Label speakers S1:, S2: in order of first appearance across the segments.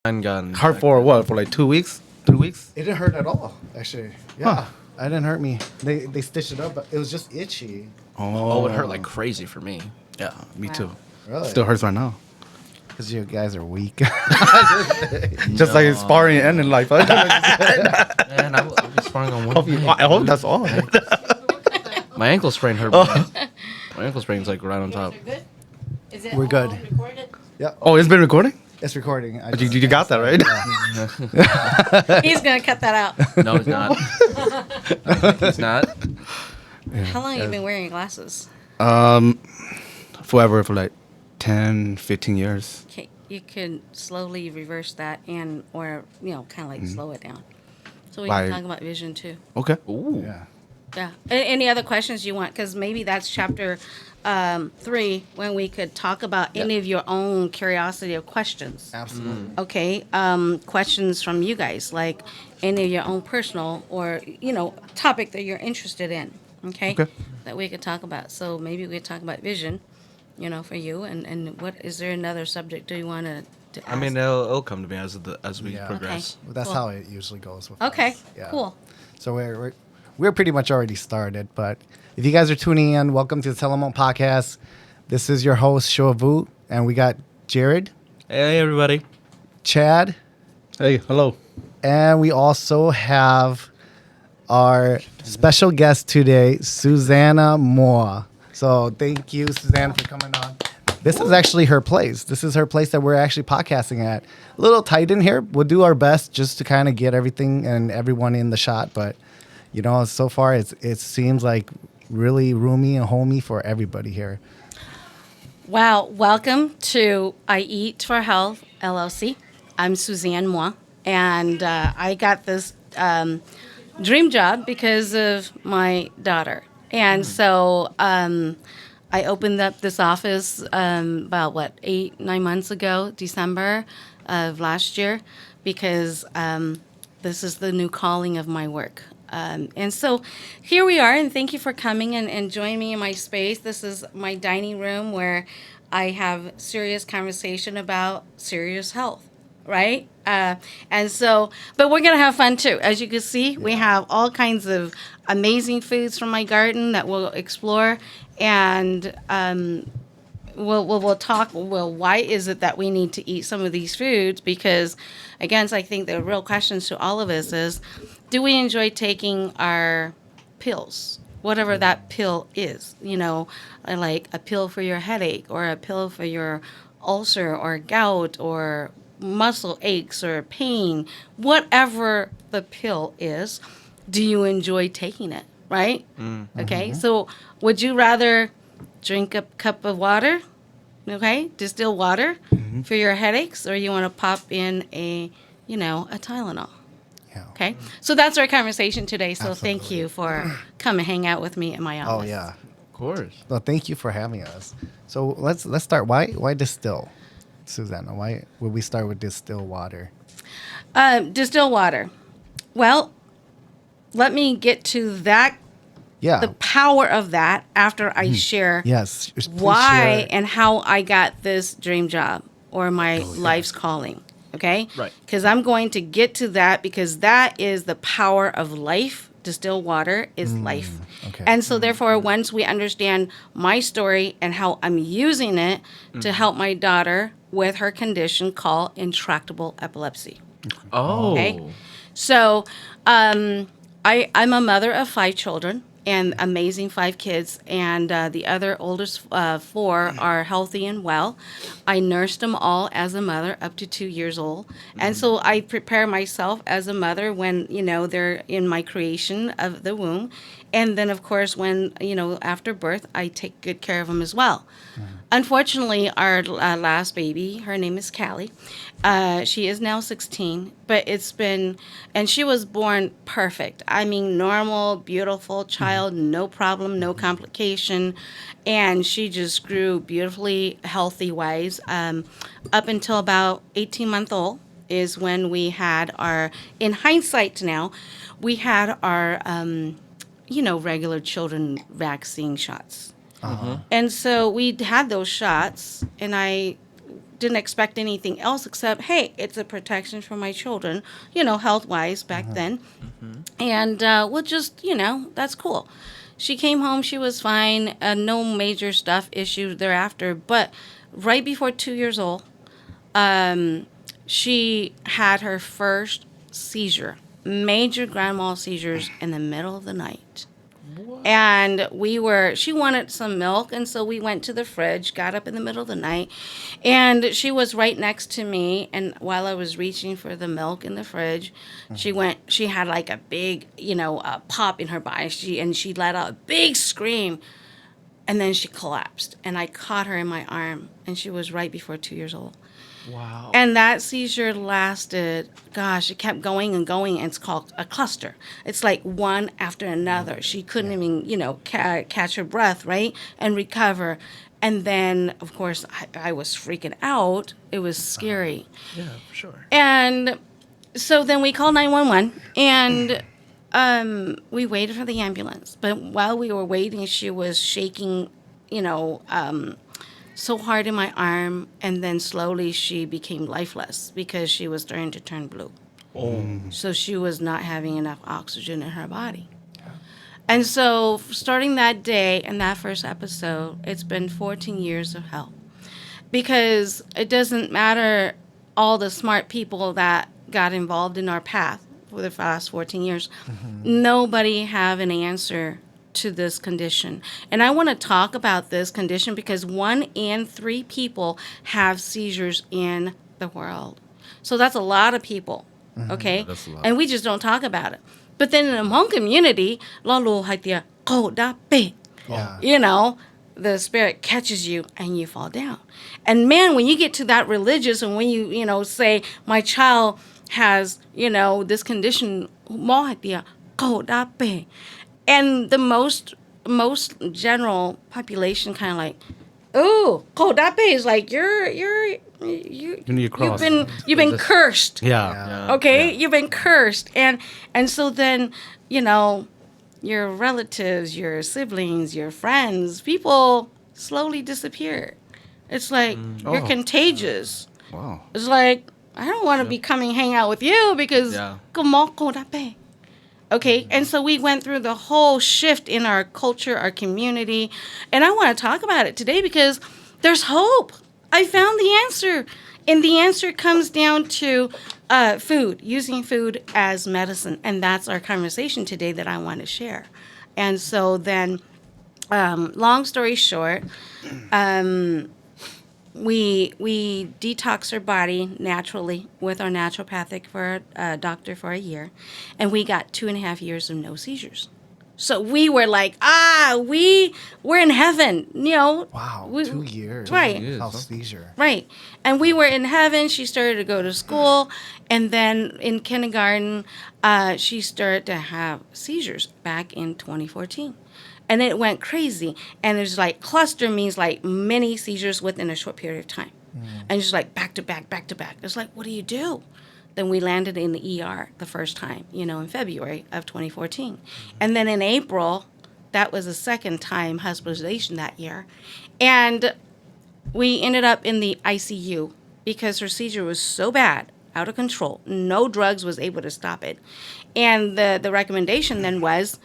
S1: Mine got
S2: Hurt for what? For like 2 weeks, 3 weeks.
S3: It didn't hurt at all, actually. Yeah, it didn't hurt me. They stitched it up, but it was just itchy.
S1: Oh, it hurt like crazy for me.
S2: Yeah, me
S4: Wow.
S2: too.
S3: Really?
S2: Still hurts right now.
S3: Because you guys are weak.
S2: Just like sparring and in life.
S1: Man, I'm just sparring on one thing.
S2: I hope that's all.
S1: My ankle sprain hurt. My ankle sprain's like right on top.
S4: Good? Is it
S3: We're good.
S4: all recorded?
S3: Yeah,
S2: Oh, it's been recording?
S3: it's recording.
S2: You got that, right?
S4: He's going to cut that out.
S1: No, it's not. It's not.
S4: How long have you been wearing glasses?
S2: Forever, for like 10, 15 years.
S4: Okay, you can slowly reverse that or kind of like slow it down. So we
S2: By-
S4: can talk about vision too.
S2: Okay.
S1: Ooh.
S3: Yeah.
S4: Yeah. Any other questions you want? Because maybe that's chapter 3 when we could talk about any of your own curiosity or questions.
S3: Absolutely.
S4: Okay. Questions from you guys, like any of your own personal or topic that you're interested in. Okay.
S2: Okay.
S4: That we could talk about. So maybe we could talk about vision, for you. And what is there another subject do you want to ask?
S1: I mean, it'll come to me as we
S3: Yeah.
S1: progress.
S3: Well, that's
S4: Cool.
S3: how it usually goes with
S4: Okay.
S3: us. Yeah.
S4: Cool.
S3: So we're pretty much already started, but if you guys are tuning in, welcome to the Telemont Podcast. This is your host, Shoavu, and we got Jared,
S1: Hey, everybody.
S3: Chad,
S2: Hey, hello.
S3: and we also have our special guest today, Susane Moua. So thank you, Suzanne, for coming on. This is actually her place. This is her place that we're actually podcasting at. A little tight in here. We'll do our best just to kind of get everything and everyone in the shot. But, so far it seems like really roomy and homey for everybody here.
S4: Wow, welcome to I Eat for Health LLC. I'm Susane Moua, and I got this dream job because of my daughter. And so I opened up this office about 8-9 months ago, December of last year, because this is the new calling of my work. And so here we are, and thank you for coming and joining me in my space. This is my dining room where I have serious conversation about serious health, right? And so, but we're going to have fun too. As you can see, we have all kinds of amazing foods from my garden that we'll explore, and we'll talk. Well, why is it that we need to eat some of these foods? Because, again, so I think the real questions to all of us is, do we enjoy taking our pills, whatever that pill is? Like a pill for your headache, or a pill for your ulcer, or gout, or muscle aches, or pain, whatever the pill is. Do you enjoy taking it? Right?
S1: Mm.
S4: Okay. So, would you rather drink a cup of water, distilled water for your headaches, or you want to pop in a Tylenol?
S3: Yeah.
S4: Okay, so that's our conversation today. So thank
S3: Absolutely.
S4: you for coming hang out with me in my office.
S3: Oh, yeah.
S1: Of course.
S3: Well, thank you for having us. So let's start. Why distill, Susanna? Why would we start with distilled water?
S4: Distilled water. Well, let me get to that.
S3: Yeah.
S4: The power of that after I share
S3: Yes. Please
S4: why
S3: share.
S4: and how I got this dream job or my life's calling. Okay?
S1: Right.
S4: Because I'm going to get to that, because that is the power of life. Distilled water is life.
S3: okay.
S4: And so therefore, once we understand my story and how I'm using it to help my daughter with her condition called intractable epilepsy.
S1: Oh.
S4: Okay. So I'm a mother of 5 children and amazing 5 kids, and the other oldest 4 are healthy and well. I nursed them all as a mother up to 2 years old, and so I prepare myself as a mother when they're in my creation of the womb, and then of course when after birth I take good care of them as well. Unfortunately, our last baby, her name is Callie. She is now 16, but and she was born perfect. I mean, normal, beautiful child, no problem, no complication. And she just grew beautifully healthy-wise up until about 18-month old is when we had in hindsight now, we had our, regular children vaccine shots. And so we had those shots, and I didn't expect anything else except, hey, it's a protection for my children, health wise back then. And we'll just, that's cool. She came home, she was fine, no major stuff issues thereafter. But right before 2 years old, she had her first seizure, major grand mal seizures in the middle of the night. And she wanted some milk, and so we went to the fridge, got up in the middle of the night, and she was right next to me. And while I was reaching for the milk in the fridge, she had like a big, pop in her body, and she let out a big scream, and then she collapsed. And I caught her in my arm, and she was right before 2 years old.
S1: Wow.
S4: And that seizure lasted, it kept going and going. And it's called a cluster. It's like one after another. She couldn't even, catch her breath, right? And recover. And then, of course, I was freaking out. It was scary.
S1: Yeah, for sure.
S4: And so then we called 911, and we waited for the ambulance. But while we were waiting, she was shaking, so hard in my arm, and then slowly she became lifeless because she was starting to turn blue. So she was not having enough oxygen in her body. And so starting that day and that first episode, it's been 14 years of hell. Because it doesn't matter all the smart people that got involved in our path for the last 14 years. Nobody have an answer to this condition. And I want to talk about this condition because 1 in 3 people have seizures in the world. So that's a lot of people, okay?
S2: That's a lot.
S4: And we just don't talk about it. But then in the Hmong community, the spirit catches you and you fall down. And man, when you get to that religious and when you say, my child has, this condition, and the most general population kind of like, oh, kodape is like you
S2: need to cross.
S4: You've been cursed.
S2: Yeah.
S4: Okay, you've been cursed, and so then your relatives, your siblings, your friends, people slowly disappear. It's like you're contagious.
S2: Wow.
S4: It's like I don't want to be coming hang out with you because kodape. Okay, and so we went through the whole shift in our culture, our community, and I want to talk about it today because there's hope. I found the answer, and the answer comes down to food, using food as medicine, and that's our conversation today that I want to share. And so then, long story short, we detox our body naturally with our naturopathic doctor for a year, and we got 2.5 years of no seizures. So we wwe're like, we're in heaven,
S3: Wow, 2 years.
S4: Right.
S3: 2 years. Seizure.
S4: Right. And we were in heaven. She started to go to school, and then in kindergarten, she started to have seizures back in 2014. And it went crazy. And it's like cluster means like many seizures within a short period of time. And just like back to back, back to back. It's like, what do you do? Then we landed in the ER the first time, in February of 2014. And then in April, that was the second time hospitalization that year. And we ended up in the ICU because her seizure was so bad, out of control. No drugs was able to stop it. And the recommendation then was,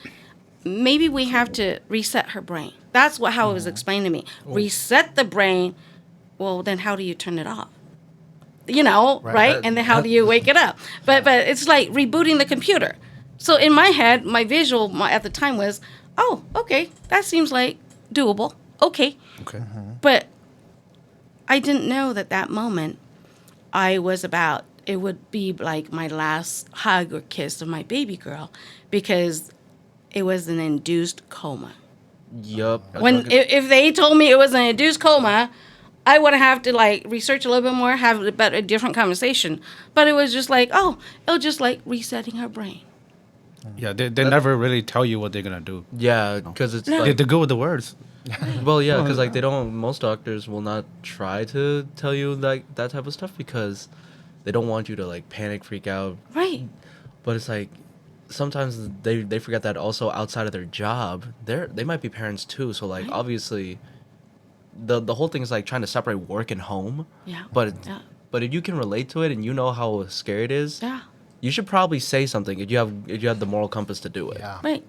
S4: maybe we have to reset her brain. That's how it was explained to me. Reset the brain. Well, then how do you turn it off? Right? And then how do you wake it up? But it's like rebooting the computer. So in my head, my visual at the time was, oh, okay, that seems like doable. Okay. But I didn't know that moment it would be like my last hug or kiss of my baby girl because it was an induced coma.
S1: Yup.
S4: If they told me it was an induced coma, I would have to research a little bit more, have a different conversation. But it was just like, it was just like resetting her brain.
S2: Yeah, they never really tell you what they're gonna do.
S1: Yeah, because it's
S2: They're good with the words.
S1: well, yeah, because they don't. Most doctors will not try to tell you that type of stuff because they don't want you to panic, freak out.
S4: Right.
S1: But it's like sometimes they forget that also outside of their job, they might be parents too. So obviously, the whole thing is like trying to separate work and home.
S4: Yeah.
S1: But
S4: Yeah.
S1: but if you can relate to it and you know how scary it is,
S4: Yeah.
S1: you should probably say something if you have the moral compass to do it.
S3: Yeah.
S4: Right.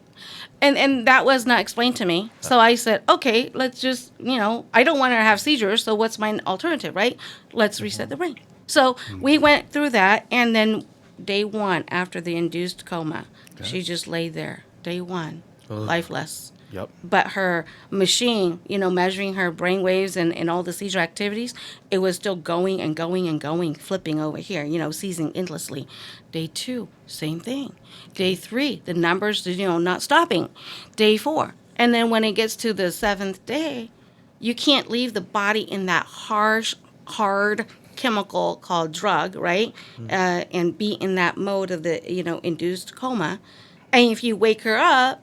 S4: And that was not explained to me. So I said, okay, let's just, I don't want her to have seizures. So what's my alternative, right? Let's reset the brain. So we went through that. And then day one, after the induced coma, she just lay there. Day one, lifeless.
S1: Yep.
S4: But her machine, measuring her brain waves and all the seizure activities, it was still going and going and going, flipping over here, seizing endlessly. Day two, same thing. Day three, the numbers, not stopping. Day four. And then when it gets to the seventh day, you can't leave the body in that harsh, hard chemical called drug, right? And be in that mode of the, induced coma. And if you wake her up,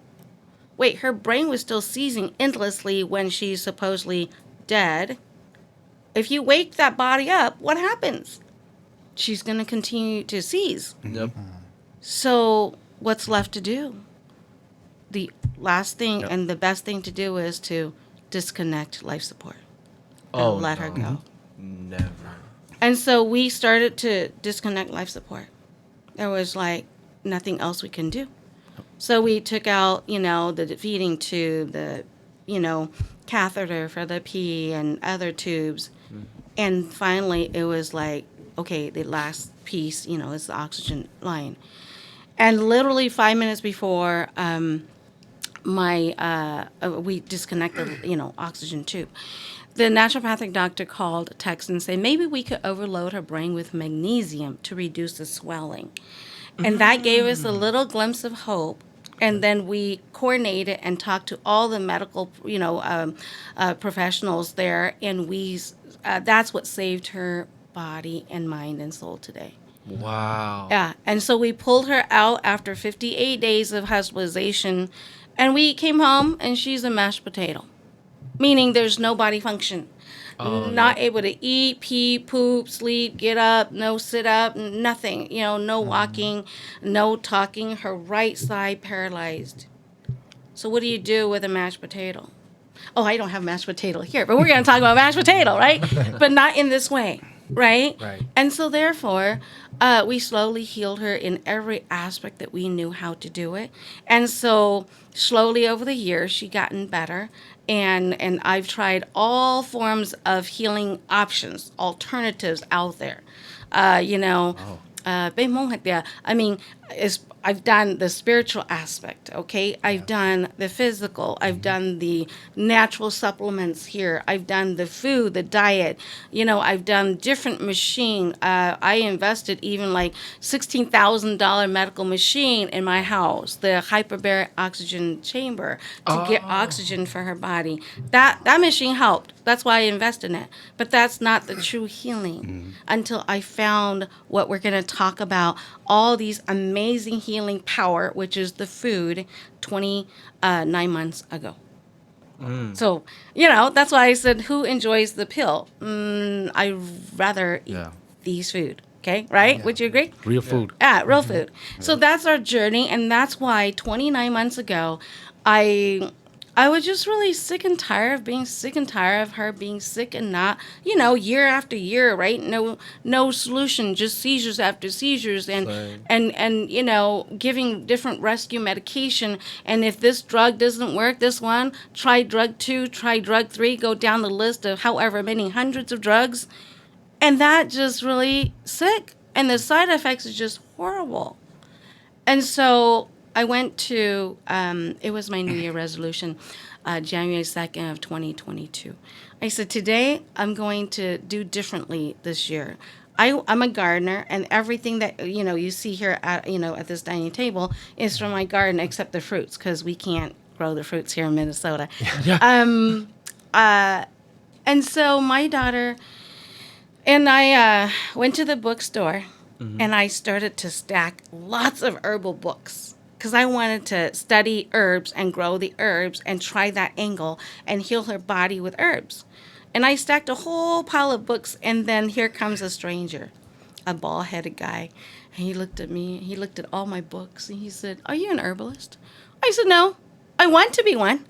S4: wait, her brain was still seizing endlessly when she's supposedly dead. If you wake that body up, what happens? She's going to continue to seize.
S1: Yep.
S4: So what's left to do? The last thing
S1: Yep.
S4: and the best thing to do is to disconnect life support and
S1: Oh,
S4: let her go.
S1: Never.
S4: And so we started to disconnect life support. There was like nothing else we can do. So we took out, the feeding tube, the, catheter for the pee and other tubes. And finally it was like, okay, the last piece, is the oxygen line. And literally 5 minutes before we disconnected, oxygen tube, the naturopathic doctor called, text, and said, maybe we could overload her brain with magnesium to reduce the swelling. And that gave us a little glimpse of hope. And then we coordinated and talked to all the medical, professionals there. And that's what saved her body and mind and soul today.
S1: Wow.
S4: Yeah. And so we pulled her out after 58 days of hospitalization. And we came home and she's a mashed potato, meaning there's no body function. Not able to eat, pee, poop, sleep, get up, no sit up, nothing. No walking, no talking. Her right side paralyzed. So what do you do with a mashed potato? Oh, I don't have mashed potato here, but we're going to talk about mashed potato, right? But not in this way, right?
S3: Right.
S4: And so therefore, we slowly healed her in every aspect that we knew how to do it. And so slowly over the years, she gotten better. And I've tried all forms of healing options, alternatives out there. I mean, I've done the spiritual aspect, okay? I've done the physical. I've done the natural supplements here. I've done the food, the diet. I've done different machine. I invested even like $16,000 medical machine in my house, the hyperbaric oxygen chamber to get oxygen for her body. That machine helped. That's why I invested in it. But that's not the true healing until I found what we're going to talk about, all these amazing healing power, which is the food, 29 months ago. So, that's why I said, who enjoys the pill? I rather eat these food. Okay, right? Would you agree?
S2: Real food.
S4: Yeah, real food. So that's our journey, and that's why 29 months ago, I was just really sick and tired of being sick and tired of her being sick and not, year after year, right? No solution, just seizures after seizures and giving different rescue medication. And if this drug doesn't work, this one, try drug 2, try drug 3, go down the list of however many hundreds of drugs. And that just really sick. And the side effects is just horrible. And so I went to, it was my New Year resolution, January 2nd of 2022. I said, today I'm going to do differently this year. I'm a gardener, and everything that, you see here at, at this dining table is from my garden, except the fruits, because we can't grow the fruits here in Minnesota. And so my daughter and I went to the bookstore, and I started to stack lots of herbal books. Because I wanted to study herbs and grow the herbs and try that angle and heal her body with herbs. And I stacked a whole pile of books, and then here comes a stranger, a bald-headed guy. And he looked at me, he looked at all my books, and he said, "Are you an herbalist?" I said, "No, I want to be one."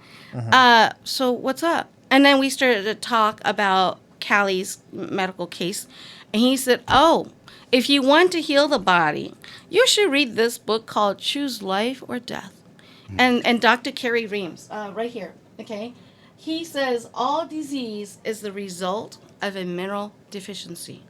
S4: So what's up? And then we started to talk about Callie's medical case. And he said, oh, if you want to heal the body, you should read this book called Choose Life or Death. And Dr. Kerry Reams, right here, okay? He says all disease is the result of a mineral deficiency.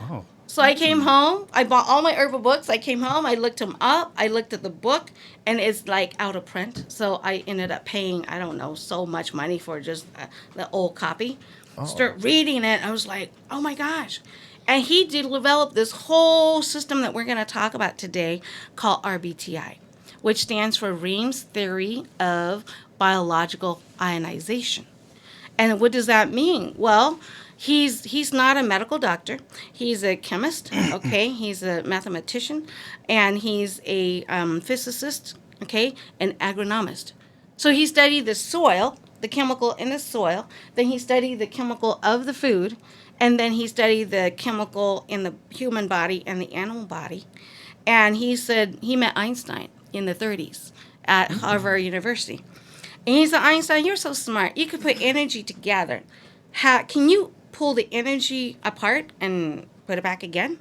S2: Oh.
S4: So I came home. I bought all my herbal books. I came home. I looked them up. I looked at the book, and it's like out of print. So I ended up paying, I don't know, so much money for just the old copy. Start reading it. I was like, oh my gosh. And he developed this whole system that we're going to talk about today called RBTI, which stands for Reams Theory of Biological Ionization. And what does that mean? Well, he's not a medical doctor. He's a chemist, okay? He's a mathematician, and he's a physicist, okay, and agronomist. So he studied the soil, the chemical in the soil. Then he studied the chemical of the food, and then he studied the chemical in the human body and the animal body. And he said he met Einstein in the 30s at Harvard University. And he said, Einstein, you're so smart. You could put energy together. Can you pull the energy apart and put it back again?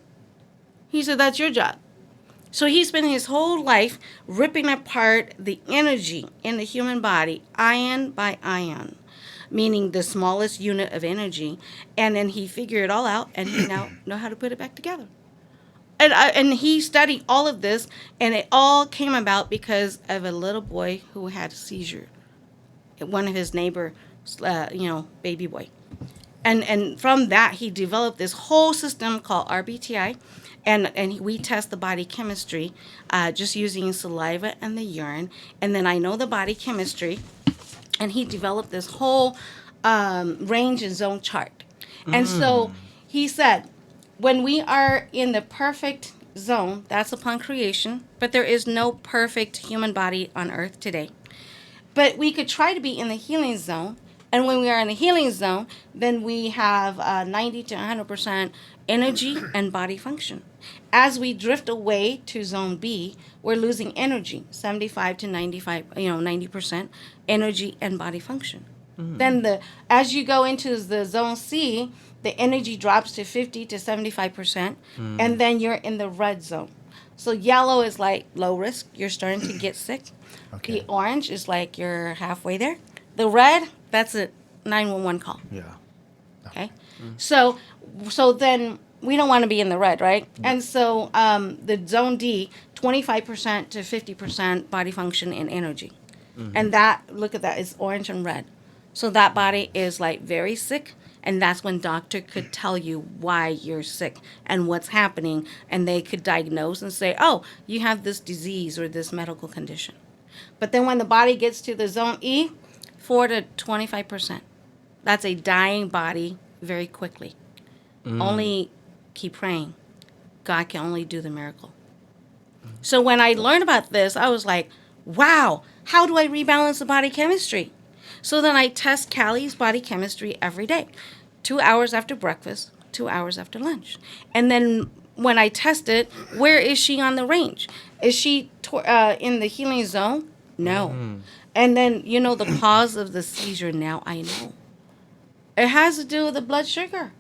S4: He said, that's your job. So he spent his whole life ripping apart the energy in the human body, ion by ion, meaning the smallest unit of energy. And then he figured it all out, and he now know how to put it back together. And he studied all of this, and it all came about because of a little boy who had a seizure. One of his neighbor, baby boy. And from that, he developed this whole system called RBTI, and we test the body chemistry just using saliva and the urine. And then I know the body chemistry, and he developed this whole range and zone chart. And so he said, when we are in the perfect zone, that's upon creation, but there is no perfect human body on earth today. But we could try to be in the healing zone. And when we are in the healing zone, then we have 90 to 100% energy and body function. As we drift away to zone B, we're losing energy, 75 to 90% energy and body function. Then as you go into the zone C, the energy drops to 50 to 75%, and then you're in the red zone. So yellow is like low risk, you're starting to get sick.
S3: Okay.
S4: The orange is like you're halfway there. The red, that's a 911 call.
S2: Yeah.
S4: Okay. So then we don't want to be in the red, right? And so the zone D, 25% to 50% body function and energy. And that, look at that, is orange and red. So that body is like very sick, and that's when doctor could tell you why you're sick and what's happening, and they could diagnose and say, oh, you have this disease or this medical condition. But then when the body gets to the zone E, 4 to 25%. That's a dying body very quickly. Only keep praying. God can only do the miracle. So when I learned about this, I was like, wow, how do I rebalance the body chemistry? So then I test Callie's body chemistry every day. 2 hours after breakfast, 2 hours after lunch. And then when I test it, where is she on the range? Is she in the healing zone? No. And then, the cause of the seizure now I know. It has to do with the blood sugar.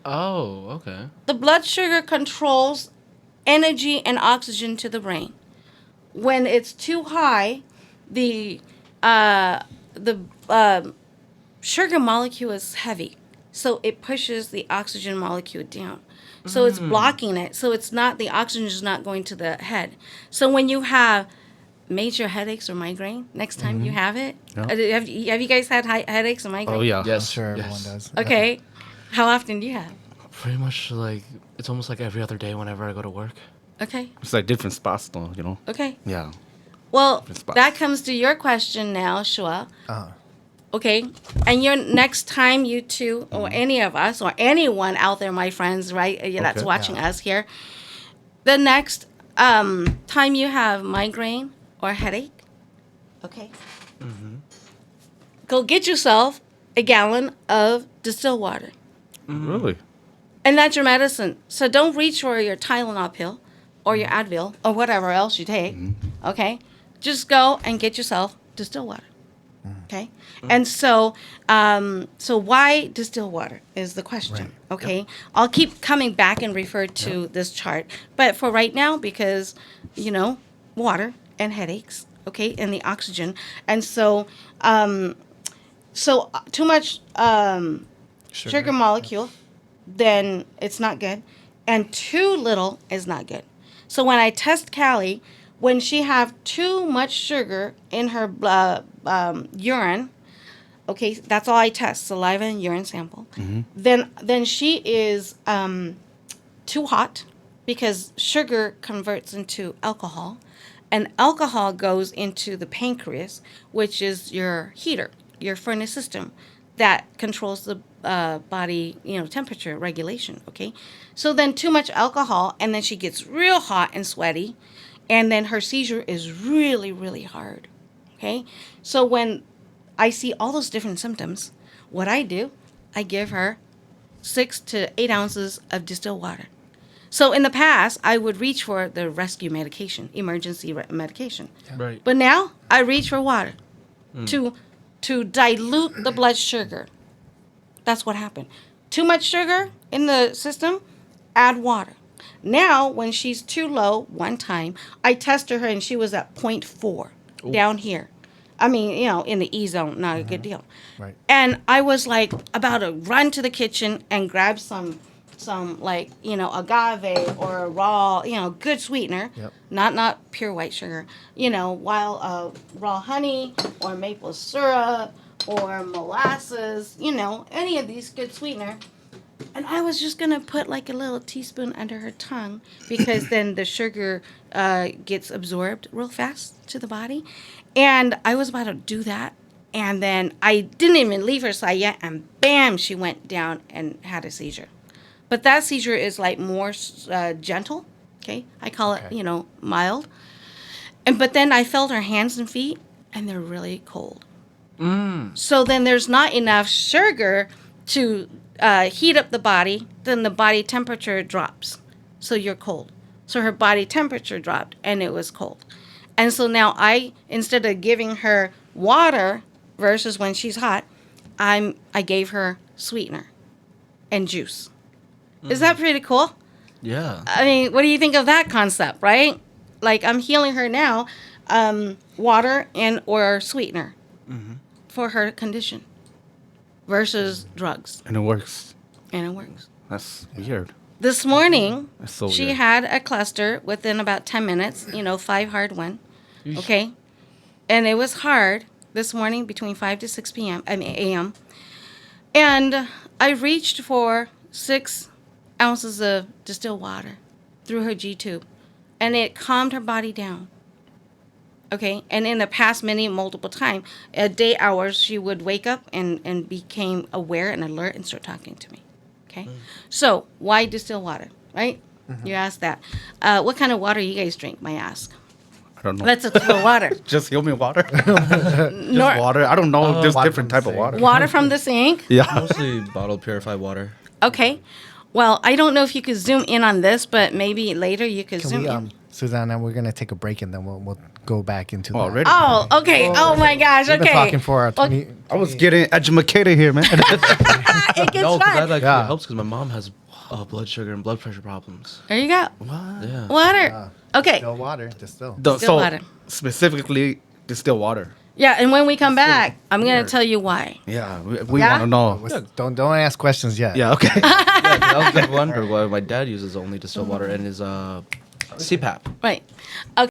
S1: Oh, okay.
S4: The blood sugar controls energy and oxygen to the brain. When it's too high, the sugar molecule is heavy, so it pushes the oxygen molecule down. So it's blocking it. So it's not, the oxygen is not going to the head. So when you have major headaches or migraine, next time you have it,
S2: Yeah.
S4: have you guys had headaches or migraine?
S2: Oh yeah.
S3: I'm
S1: Yes.
S3: sure
S1: yes.
S3: everyone does.
S4: Okay. How often do you have?
S1: Pretty much it's almost like every other day whenever I go to work.
S4: Okay.
S2: It's like different spots though,
S4: Okay.
S2: Yeah.
S4: Well,
S2: Different spots.
S4: that comes to your question now, Shua. Okay. And your next time you two, or any of us, or anyone out there, my friends, right, that's
S2: Okay.
S4: watching us here, the next time you have migraine or headache, okay, go get yourself a gallon of distilled water.
S2: Really?
S4: And that's your medicine. So don't reach for your Tylenol pill or your Advil or whatever else you take, okay? Just go and get yourself distilled water, okay? Okay, and so so why distill water is the question.
S3: Right.
S4: Okay, I'll keep coming back and refer to this chart, but for right now, because water and headaches, okay, and the oxygen, and so too much sugar molecule, then it's not good, and too little is not good. So when I test Callie, when she have too much sugar in her urine, okay, that's all I test, saliva and urine sample. Then she is too hot because sugar converts into alcohol, and alcohol goes into the pancreas, which is your heater, your furnace system that controls the body, temperature regulation. Okay, so then too much alcohol, and then she gets real hot and sweaty, and then her seizure is really, really hard. Okay, so when I see all those different symptoms, what I do, I give her 6 to 8 ounces of distilled water. So in the past, I would reach for the rescue medication, emergency medication.
S1: Right.
S4: But now I reach for water to dilute the blood sugar. That's what happened. Too much sugar in the system, add water. Now, when she's too low, one time, I tested her and she was at 0.4 down here. I mean, in the E zone, not a good deal.
S3: Right.
S4: And I was like about to run to the kitchen and grab some like, agave or raw, good sweetener,
S3: Yep.
S4: not pure white sugar, while raw honey or maple syrup or molasses, any of these good sweetener. And I was just going to put like a little teaspoon under her tongue because then the sugar gets absorbed real fast to the body. And I was about to do that. And then I didn't even leave her side yet. And bam, she went down and had a seizure. But that seizure is like more gentle. Okay. I call it, mild. But then I felt her hands and feet and they're really cold. So then there's not enough sugar to heat up the body, then the body temperature drops. So you're cold. So her body temperature dropped and it was cold. And so now instead of giving her water versus when she's hot, I gave her sweetener and juice. Is that pretty cool?
S1: Yeah.
S4: I mean, what do you think of that concept, right? Like I'm healing her now, water and or sweetener for her condition versus drugs.
S2: And it works.
S4: And it works.
S2: That's weird.
S4: This morning,
S2: That's so
S4: she
S2: weird.
S4: had a cluster within about 10 minutes, 5 hard one. Okay? And it was hard this morning between 5 to 6 a.m. And I reached for 6 ounces of distilled water through her G-tube. And it calmed her body down. Okay? And in the past multiple times, day hours, she would wake up and became aware and alert and start talking to me. Okay? So, why distill water, right? You asked that. What kind of water you guys drink, may I ask?
S2: I don't know.
S4: Let's explore water.
S2: Just give me water.
S4: Nor-
S2: Water. I don't know. There's
S3: water
S2: different
S3: from
S2: type of
S3: the
S2: water.
S4: water from the sink?
S2: Yeah.
S1: Mostly bottled purified water.
S4: Okay. Well, I don't know if you could zoom in on this, but maybe later you could
S3: Can
S4: zoom
S3: we,
S4: in.
S3: Susanna, we're going to take a break and then we'll go back into that.
S2: Already.
S4: Oh, okay. Oh my gosh.
S3: We've been
S4: Okay.
S3: talking for 20,
S2: I was getting educated here, man.
S4: It gets
S1: No, 'cause
S4: fun.
S1: that
S3: Yeah.
S1: helps because my mom has blood sugar and blood pressure problems.
S4: There you go.
S1: Yeah.
S4: Water. Okay.
S3: Still water, distill.
S4: Still water.
S2: Specifically, distilled water.
S4: Yeah, and when we come back, I'm going to tell you why.
S2: Yeah, we
S4: Yeah?
S2: want to know.
S3: Don't ask questions yet.
S2: Yeah, okay.
S1: Yeah, 'cause I was just wondering why my dad uses only distilled water in his CPAP.
S4: Right. Okay.